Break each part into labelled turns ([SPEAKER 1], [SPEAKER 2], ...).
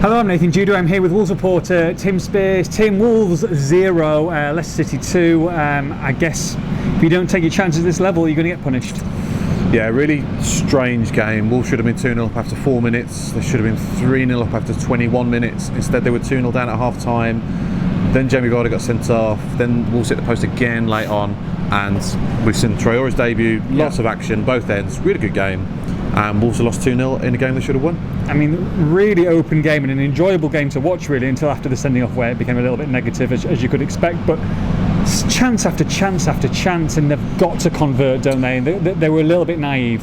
[SPEAKER 1] Hello, I'm Nathan Judo. I'm here with Wolves reporter Tim Spiers. Tim, Wolves 0, Leicester City 2. I guess if you don't take your chances at this level, you're going to get punished.
[SPEAKER 2] Yeah, really strange game. Wolves should have been 2-0 up after 4 minutes. They should have been 3-0 up after 21 minutes. Instead, they were 2-0 down at half time. Then Jamie Vardy got sent off. Then Wolves hit the post again late on. And we've seen Traoré's debut, lots of action, both ends. Really good game. And Wolves have lost 2-0 in a game they should have won.
[SPEAKER 1] I mean, really open game and an enjoyable game to watch, really, until after the sending off where it became a little bit negative, as you could expect. But chance after chance after chance, and they've got to convert, don't they? They were a little bit naive.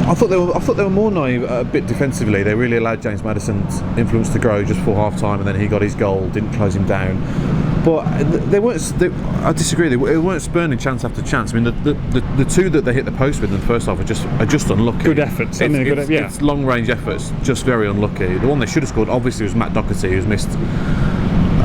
[SPEAKER 2] I thought they were more naive a bit defensively. They really allowed James Maddison's influence to grow just before half time, and then he got his goal, didn't close him down. But I disagree. They weren't spurning chance after chance. I mean, the two that they hit the post with in the first half are just unlucky.
[SPEAKER 1] Good efforts.
[SPEAKER 2] It's long range efforts, just very unlucky. The one they should have scored obviously was Matt Doherty, who's missed.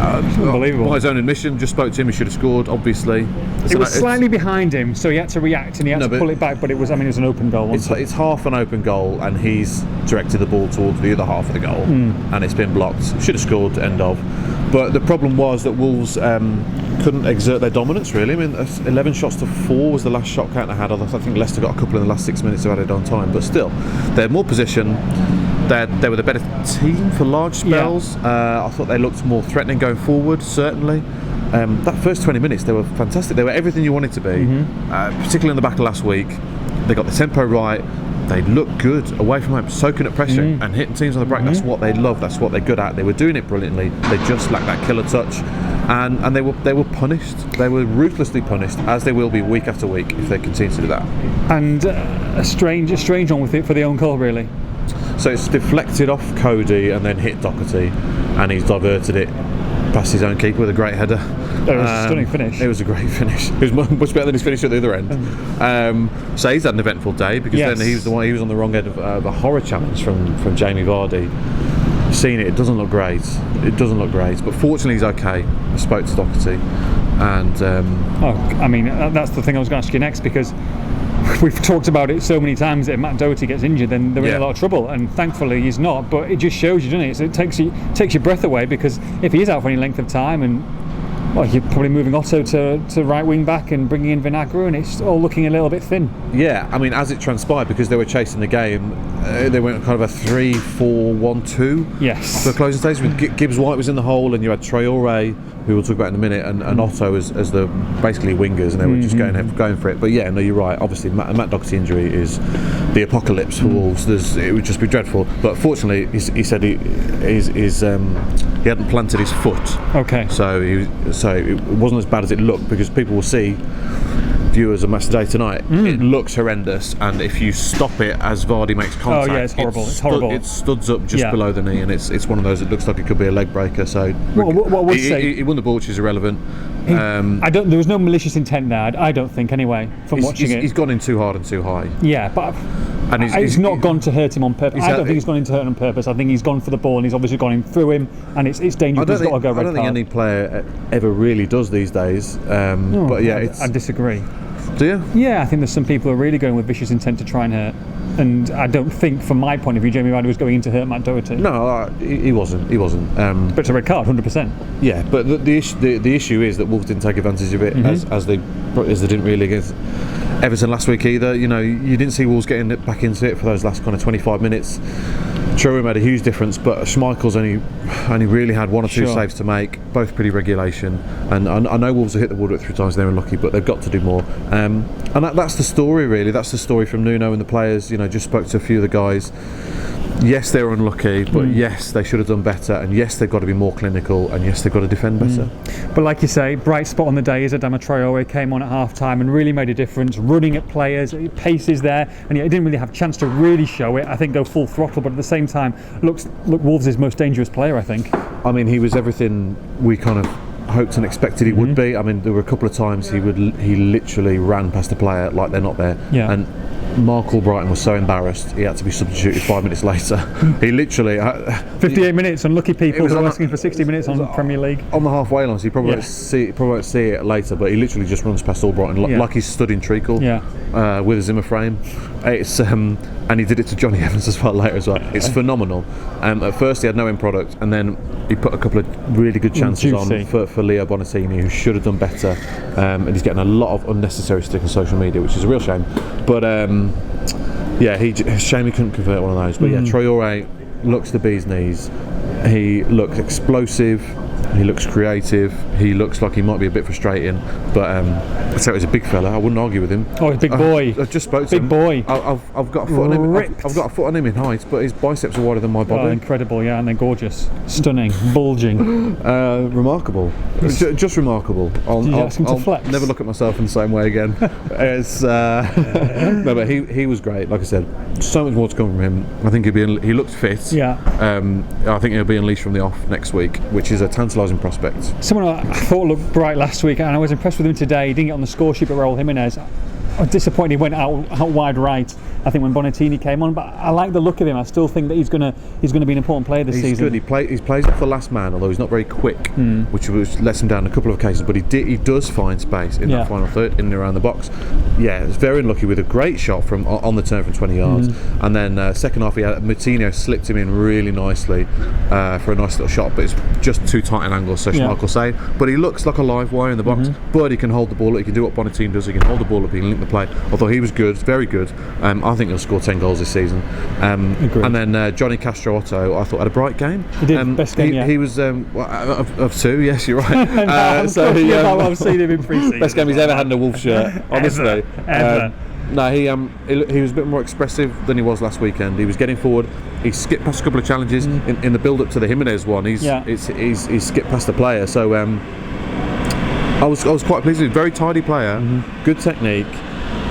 [SPEAKER 1] Unbelievable.
[SPEAKER 2] By his own admission, just spoke to him. He should have scored, obviously.
[SPEAKER 1] It was slightly behind him, so he had to react and he had to pull it back. But it was an open goal.
[SPEAKER 2] It's half an open goal, and he's directed the ball towards the other half of the goal, and it's been blocked. Should have scored. End of. But the problem was that Wolves couldn't exert their dominance, really. I mean, 11 shots to 4 was the last shot count they had. I think Leicester got a couple in the last 6 minutes of added on time, but still, they had more possession. They were the better team for large spells. I thought they looked more threatening going forward, certainly. That first 20 minutes, they were fantastic. They were everything you wanted to be, particularly in the back of last week. They got the tempo right. They looked good away from home, soaking up pressure and hitting teams on the break. That's what they love. That's what they're good at. They were doing it brilliantly. They just lacked that killer touch, and they were punished. They were ruthlessly punished, as they will be week after week if they continue to do that.
[SPEAKER 1] And a strange one with it for the own goal, really.
[SPEAKER 2] So it's deflected off Cody and then hit Doherty, and he's diverted it past his own keeper with a great header.
[SPEAKER 1] It was a stunning finish.
[SPEAKER 2] It was a great finish. It was much better than his finish at the other end. So he's had an eventful day, because then he was on the wrong end of a horror challenge from Jamie Vardy. Seen it doesn't look great. It doesn't look great, but fortunately he's okay. I spoke to Doherty, and
[SPEAKER 1] that's the thing I was going to ask you next, because we've talked about it so many times that if Matt Doherty gets injured, then they're in a lot of trouble, and thankfully he's not. But it just shows you, doesn't it? So it takes your breath away, because if he is out for any length of time, and you're probably moving Otto to right wing back and bringing in Vinagre, and it's all looking a little bit thin. Yeah,
[SPEAKER 2] I mean, as it transpired, because they were chasing the game, they went kind of a 3-4-1-2.
[SPEAKER 1] Yes.
[SPEAKER 2] For the closing stage, Gibbs White was in the hole, and you had Traoré, who we'll talk about in a minute, and Otto as the basically wingers, and they were just going for it. But yeah, no, you're right. Obviously, Matt Doherty injury is the apocalypse for Wolves. It would just be dreadful. But fortunately, he said he hadn't planted his foot.
[SPEAKER 1] Okay.
[SPEAKER 2] So it wasn't as bad as it looked, because people will see, viewers of Match Today tonight, it looks horrendous, and if you stop it as Vardy makes contact,
[SPEAKER 1] it's horrible. It's horrible.
[SPEAKER 2] It studs up just below the knee, and it's one of those. It looks like it could be a leg breaker. So
[SPEAKER 1] what would
[SPEAKER 2] he won the ball, which is irrelevant.
[SPEAKER 1] There was no malicious intent there. I don't think, anyway, from watching it.
[SPEAKER 2] He's gone in too hard and too high.
[SPEAKER 1] Yeah, but he's not gone to hurt him on purpose. I don't think he's gone in to hurt him on purpose. I think he's gone for the ball, and he's obviously gone in through him, and it's dangerous. He's got to go red card.
[SPEAKER 2] I don't think any player ever really does these days. But yeah,
[SPEAKER 1] I disagree.
[SPEAKER 2] Do you?
[SPEAKER 1] Yeah, I think there's some people who are really going with vicious intent to try and hurt, and I don't think, from my point of view, Jamie Vardy was going in to hurt Matt Doherty.
[SPEAKER 2] No, he wasn't.
[SPEAKER 1] But it's a red card, 100%.
[SPEAKER 2] Yeah, but the issue is that Wolves didn't take advantage of it as they didn't really against Everton last week either. You know, you didn't see Wolves getting back into it for those last kind of 25 minutes. Traoré made a huge difference, but Schmeichel's only really had one or two saves to make, both pretty regulation. And I know Wolves have hit the water 3 times, they're unlucky, but they've got to do more. And that's the story, really. That's the story from Nuno and the players. You know, just spoke to a few of the guys. Yes, they were unlucky, but yes, they should have done better, and yes, they've got to be more clinical, and yes, they've got to defend better.
[SPEAKER 1] But like you say, bright spot on the day is Adama Traoré came on at half time and really made a difference, running at players, pace is there, and yet he didn't really have a chance to really show it. I think go full throttle, but at the same time, look, Wolves' most dangerous player, I think.
[SPEAKER 2] I mean, he was everything we kind of hoped and expected he would be. I mean, there were a couple of times he literally ran past the player like they're not there.
[SPEAKER 1] Yeah.
[SPEAKER 2] And Mark Albrighton was so embarrassed he had to be substituted 5 minutes later. He literally
[SPEAKER 1] 58 minutes. Unlucky people who are
[SPEAKER 2] on
[SPEAKER 1] asking for 60 minutes on Premier League.
[SPEAKER 2] on the halfway line, so you probably won't see it later. But he literally just runs past Albrighton like he's stood in treacle with a Zimmer frame. It's and he did it to Johnny Evans as well later as well. It's phenomenal. At first he had no end product, and then he put a couple of really good chances on for Leo Bonatini, who should have done better. And he's getting a lot of unnecessary stick on social media, which is a real shame. But shame he couldn't convert one of those. But Traoré looks the bee's knees. He looks explosive. He looks creative. He looks like he might be a bit frustrating, but so he's a big fella. I wouldn't argue with him.
[SPEAKER 1] Oh, he's a big boy.
[SPEAKER 2] I just spoke to him.
[SPEAKER 1] Big boy.
[SPEAKER 2] I've got a foot on him. I've got a foot on him in height, but his biceps are wider than my body.
[SPEAKER 1] Oh, incredible, yeah, and they're gorgeous, stunning, bulging.
[SPEAKER 2] Remarkable. Just remarkable.
[SPEAKER 1] Did you ask him to flex?
[SPEAKER 2] Never look at myself in the same way again. It's no, but he was great. Like I said, so much more to come from him. I think he looked fit.
[SPEAKER 1] Yeah.
[SPEAKER 2] I think he'll be unleashed from the off next week, which is a tantalising prospect.
[SPEAKER 1] Someone I thought looked bright last week, and I was impressed with him today. He didn't get on the score sheet, but Raul Jimenez. I was disappointed he went out wide right, I think, when Bonatini came on, but I like the look of him. I still think that he's going to be an important player this season.
[SPEAKER 2] He's good. He plays off the last man, although he's not very quick, which lets him down a couple of occasions, but he does find space in that final third, in and around the box. Yeah, it's very unlucky with a great shot from on the turn from 20 yards, and then second half Moutinho slipped him in really nicely for a nice little shot, but it's just too tight an angle, so Schmeichel will say. But he looks like a live wire in the box, but he can hold the ball up, he can do what Bonatini does, he can hold the ball up, he can link the play. Although he was good, very good. I think he'll score 10 goals this season. And then Johnny Castro Otto, I thought, had a bright game.
[SPEAKER 1] He did, best game,
[SPEAKER 2] He was of two, yes, you're right.
[SPEAKER 1] I've seen him in pre-season.
[SPEAKER 2] Best game he's ever had in a Wolves shirt, honestly.
[SPEAKER 1] Ever.
[SPEAKER 2] No, he was a bit more expressive than he was last weekend. He was getting forward. He skipped past a couple of challenges in the build-up to the Jimenez one. He's skipped past the player. So I was quite pleased. He's a very tidy player, good technique,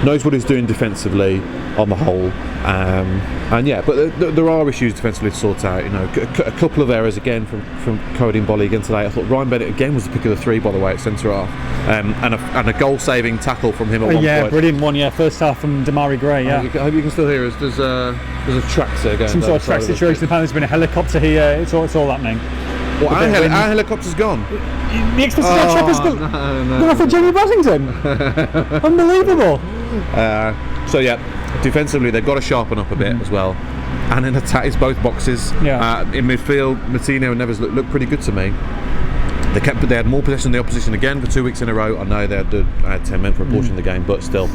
[SPEAKER 2] knows what he's doing defensively on the whole. But there are issues defensively to sort out. You know, a couple of errors again from Coedin Bolly again today. I thought Ryan Bennett again was the pick of the three, by the way, at centre half, and a goal-saving tackle from him at one point.
[SPEAKER 1] Yeah, brilliant one. Yeah, first half from Damari Gray. Yeah,
[SPEAKER 2] I hope you can still hear us. There's a tractor going.
[SPEAKER 1] Some sort of track situation. Apparently, there's been a helicopter here. It's all happening.
[SPEAKER 2] Well, our helicopter's gone.
[SPEAKER 1] The Express Chopper's gone. No. Off at Jamie Basington. Unbelievable.
[SPEAKER 2] Defensively they've got to sharpen up a bit as well, and in attack it's both boxes. In midfield, Moutinho and Neves look pretty good to me. They had more possession than the opposition again for 2 weeks in a row. I know they had 10 men for a portion of the game, but still,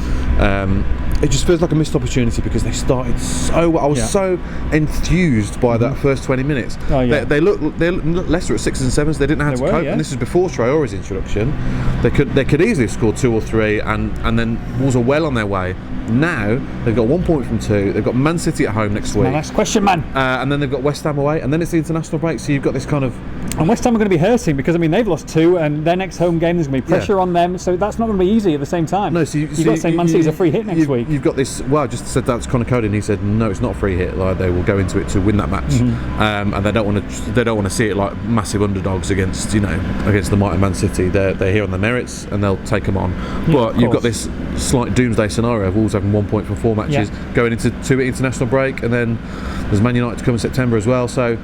[SPEAKER 2] it just feels like a missed opportunity because they started so well. I was so enthused by that first 20 minutes. They look Leicester at 6s and 7s. They didn't know how to cope, and this is before Traoré's introduction. They could easily have scored 2 or 3, and then Wolves are well on their way. Now they've got 1 point from 2. They've got Man City at home next week.
[SPEAKER 1] My last question, man.
[SPEAKER 2] And then they've got West Ham away, and then it's the international break. So you've got this kind of.
[SPEAKER 1] And West Ham are going to be hurting because they've lost 2, and their next home game there's going to be pressure on them. So that's not going to be easy at the same time.
[SPEAKER 2] No, so you've
[SPEAKER 1] got to say Man City's a free hit next week.
[SPEAKER 2] You've got this. Well, I just said that to Conor Coedin. He said no, it's not a free hit. Like, they will go into it to win that match, and they don't want to see it like massive underdogs against the mighty Man City. They're here on their merits, and they'll take them on. But you've got this slight doomsday scenario of Wolves having 1 point from 4 matches, going into 2 international break, and then there's Man United to come in September as well. So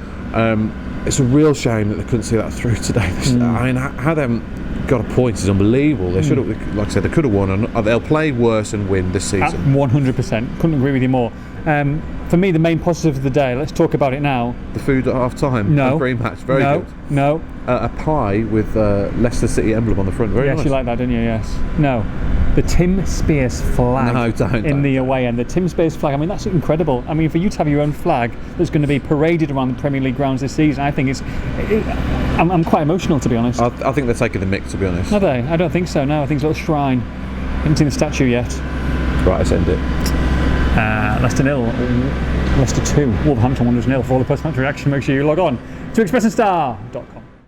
[SPEAKER 2] it's a real shame that they couldn't see that through today. I mean, how they haven't got a point is unbelievable. They should have, like I said, they could have won, and they'll play worse and win this season. 100%.
[SPEAKER 1] Couldn't agree with you more. For me, the main positive of the day, let's talk about it now.
[SPEAKER 2] The food at half time.
[SPEAKER 1] No.
[SPEAKER 2] Pre-match. Very good.
[SPEAKER 1] No.
[SPEAKER 2] A pie with Leicester City emblem on the front. Very nice.
[SPEAKER 1] Yes, you like that, didn't you? Yes. No. The Tim Spiers flag in the away end. The Tim Spiers flag, I mean, that's incredible. I mean, for you to have your own flag that's going to be paraded around the Premier League grounds this season, I think I'm quite emotional, to be honest.
[SPEAKER 2] I think they're taking the mick, to be honest.
[SPEAKER 1] Are they? I don't think so, no. I think it's a little shrine. Haven't seen the statue yet.
[SPEAKER 2] Right, let's end it.
[SPEAKER 1] Leicester 0, Leicester 2, Wolverhampton Wanderers 0. For all the post-match reaction, make sure you log on to expressandStar.com.